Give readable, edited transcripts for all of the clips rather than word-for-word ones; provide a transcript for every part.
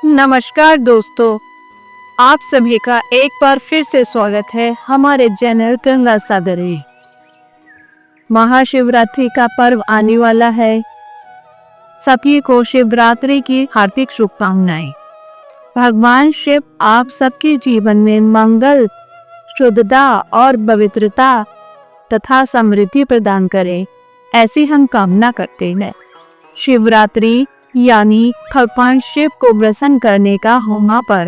नमस्कार दोस्तों, आप सभी का एक बार फिर से स्वागत है हमारे चैनल गंगा सागरी। महाशिवरात्रि का पर्व आने वाला है। सभी को शिवरात्रि की हार्दिक शुभकामनाएं। भगवान शिव आप सबके जीवन में मंगल, शुद्धता और पवित्रता तथा समृद्धि प्रदान करें, ऐसी हम कामना करते हैं। शिवरात्रि यानी भगवान शिव को प्रसन्न करने का होमा पर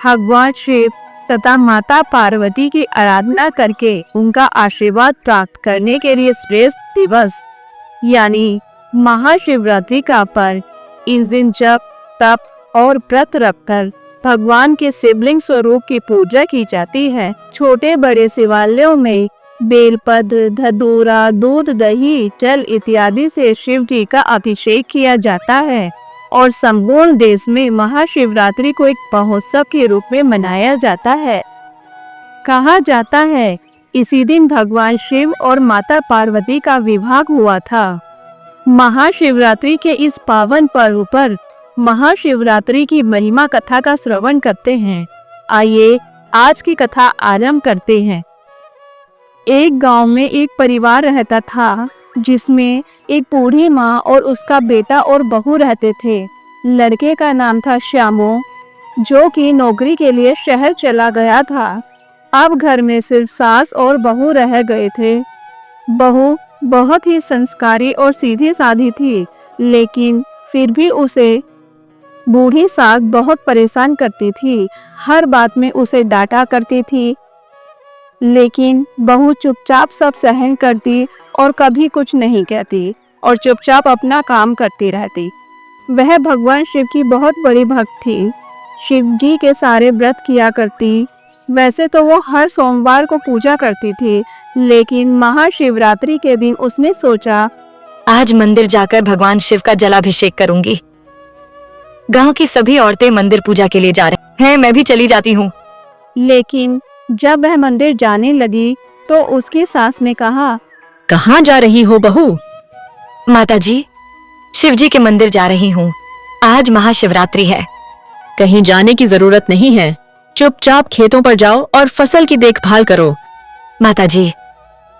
भगवान शिव तथा माता पार्वती की आराधना करके उनका आशीर्वाद प्राप्त करने के लिए श्रेष्ठ दिवस यानी महाशिवरात्रि का पर्व। इस दिन जप, तप और व्रत रखकर भगवान के शिवलिंग स्वरूप की पूजा की जाती है। छोटे बड़े शिवालयों में बेलपत्र, धतूरा, दूध, दही, जल इत्यादि से शिव जी का अभिषेक किया जाता है और संपूर्ण देश में महाशिवरात्रि को एक महोत्सव के रूप में मनाया जाता है। कहा जाता है इसी दिन भगवान शिव और माता पार्वती का विवाह हुआ था। महाशिवरात्रि के इस पावन पर्व पर महाशिवरात्रि की महिमा कथा का श्रवण करते हैं। आइए आज की कथा आरंभ करते हैं। एक गांव में एक परिवार रहता था जिसमें एक बूढ़ी माँ और उसका बेटा और बहू रहते थे। लड़के का नाम था श्यामो, जो कि नौकरी के लिए शहर चला गया था। अब घर में सिर्फ सास और बहू रह गए थे। बहू बहुत ही संस्कारी और सीधी साधी थी, लेकिन फिर भी उसे बूढ़ी सास बहुत परेशान करती थी। हर बात में उसे डांटा करती थी, लेकिन बहू चुपचाप सब सहन करती और कभी कुछ नहीं कहती और चुपचाप अपना काम करती रहती। वह भगवान शिव की बहुत बड़ी भक्त थी। शिव जी के सारे व्रत किया करती। वैसे तो वो हर सोमवार को पूजा करती थी, लेकिन महाशिवरात्रि के दिन उसने सोचा आज मंदिर जाकर भगवान शिव का जलाभिषेक करूंगी। गांव की सभी औरतें मंदिर पूजा के लिए जा रही हैं, मैं भी चली जाती हूँ। लेकिन जब वह मंदिर जाने लगी तो उसकी सास ने कहा, कहाँ जा रही हो बहू? माताजी, शिव जी के मंदिर जा रही हूँ। आज महाशिवरात्रि है। कहीं जाने की जरूरत नहीं है। चुपचाप खेतों पर जाओ और फसल की देखभाल करो। माताजी,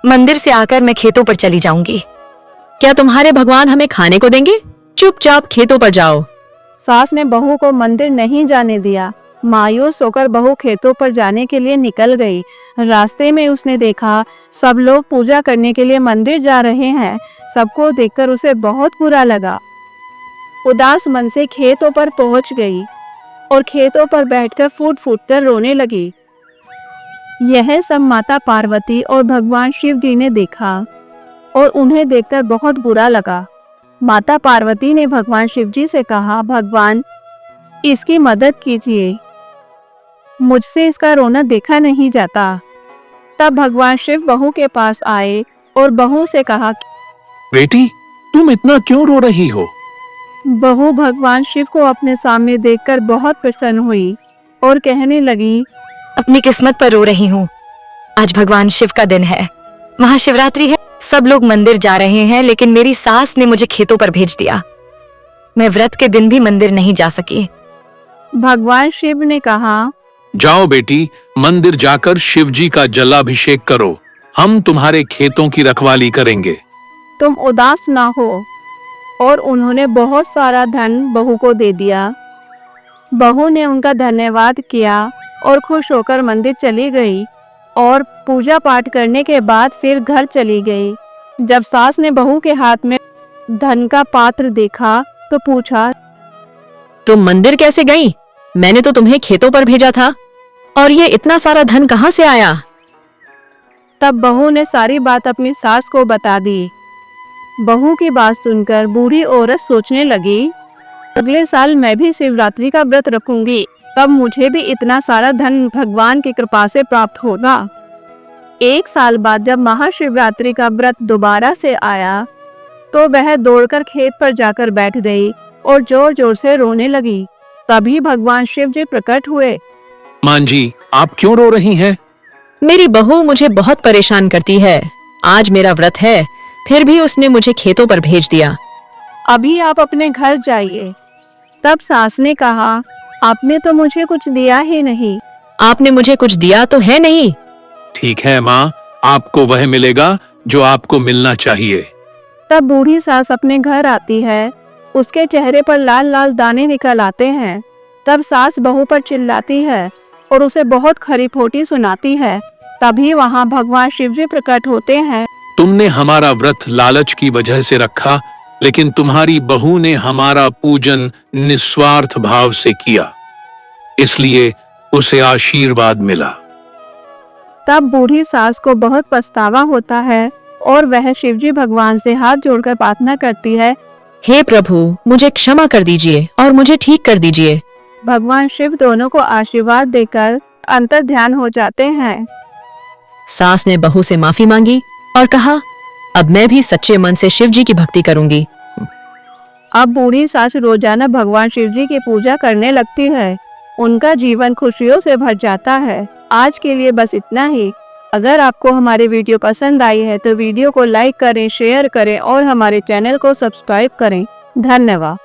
मंदिर से आकर मैं खेतों पर चली जाऊंगी। क्या तुम्हारे भगवान हमें खाने को देंगे? चुपचाप खेतों पर जाओ। सास ने बहू को मंदिर नहीं जाने दिया। मायूस होकर बहू खेतों पर जाने के लिए निकल गई। रास्ते में उसने देखा सब लोग पूजा करने के लिए मंदिर जा रहे हैं। सबको देखकर उसे बहुत बुरा लगा। उदास मन से खेतों पर पहुंच गई और खेतों पर बैठकर फूट फूट कर रोने लगी। यह सब माता पार्वती और भगवान शिव जी ने देखा और उन्हें देखकर बहुत बुरा लगा। माता पार्वती ने भगवान शिव जी से कहा, भगवान इसकी मदद कीजिए, मुझसे इसका रोना देखा नहीं जाता। तब भगवान शिव बहू के पास आए और बहू से कहा, बेटी तुम इतना क्यों रो रही हो? बहू भगवान शिव को अपने सामने देखकर बहुत प्रसन्न हुई और कहने लगी, अपनी किस्मत पर रो रही हूँ। आज भगवान शिव का दिन है, महाशिवरात्रि है। सब लोग मंदिर जा रहे हैं, लेकिन मेरी सास ने मुझे खेतों पर भेज दिया। मैं व्रत के दिन भी मंदिर नहीं जा सकी। भगवान शिव ने कहा, जाओ बेटी, मंदिर जाकर शिव जी का जलाभिषेक करो। हम तुम्हारे खेतों की रखवाली करेंगे। तुम उदास ना हो। और उन्होंने बहुत सारा धन बहू को दे दिया। बहू ने उनका धन्यवाद किया और खुश होकर मंदिर चली गई और पूजा पाठ करने के बाद फिर घर चली गई। जब सास ने बहू के हाथ में धन का पात्र देखा तो पूछा, तुम मंदिर कैसे गई? मैंने तो तुम्हें खेतों पर भेजा था, और ये इतना सारा धन कहाँ से आया? तब बहू ने सारी बात अपनी सास को बता दी। बहू की बात सुनकर बूढ़ी औरत सोचने लगी, अगले साल मैं भी शिवरात्रि का व्रत रखूंगी, तब मुझे भी इतना सारा धन भगवान की कृपा से प्राप्त होगा। एक साल बाद जब महाशिवरात्रि का व्रत दोबारा से आया तो वह दौड़कर खेत पर जाकर बैठ गई और जोर जोर से रोने लगी। तभी भगवान शिव जी प्रकट हुए। मां जी, आप क्यों रो रही हैं? मेरी बहू मुझे बहुत परेशान करती है। आज मेरा व्रत है, फिर भी उसने मुझे खेतों पर भेज दिया। अभी आप अपने घर जाइए तब सास ने कहा, आपने तो मुझे कुछ दिया ही नहीं। आपने मुझे कुछ दिया तो है नहीं। ठीक है माँ, आपको वह मिलेगा जो आपको मिलना चाहिए। तब बूढ़ी सास अपने घर आती है। उसके चेहरे पर लाल लाल दाने निकल आते हैं। तब सास बहू पर चिल्लाती है और उसे बहुत खरी खोटी सुनाती है। तभी वहाँ भगवान शिव जी प्रकट होते हैं। तुमने हमारा व्रत लालच की वजह से रखा, लेकिन तुम्हारी बहू ने हमारा पूजन निस्वार्थ भाव से किया, इसलिए उसे आशीर्वाद मिला। तब बूढ़ी सास को बहुत पछतावा होता है और वह शिवजी भगवान से हाथ जोड़कर प्रार्थना करती है। हे प्रभु, मुझे क्षमा कर दीजिए और मुझे ठीक कर दीजिए। भगवान शिव दोनों को आशीर्वाद देकर अंतर ध्यान हो जाते हैं। सास ने बहू से माफी मांगी और कहा, अब मैं भी सच्चे मन से शिव जी की भक्ति करूंगी। अब बूढ़ी सास रोजाना भगवान शिव जी की पूजा करने लगती है। उनका जीवन खुशियों से भर जाता है। आज के लिए बस इतना ही। अगर आपको हमारी वीडियो पसंद आई है तो वीडियो को लाइक करें, शेयर करें और हमारे चैनल को सब्सक्राइब करें। धन्यवाद।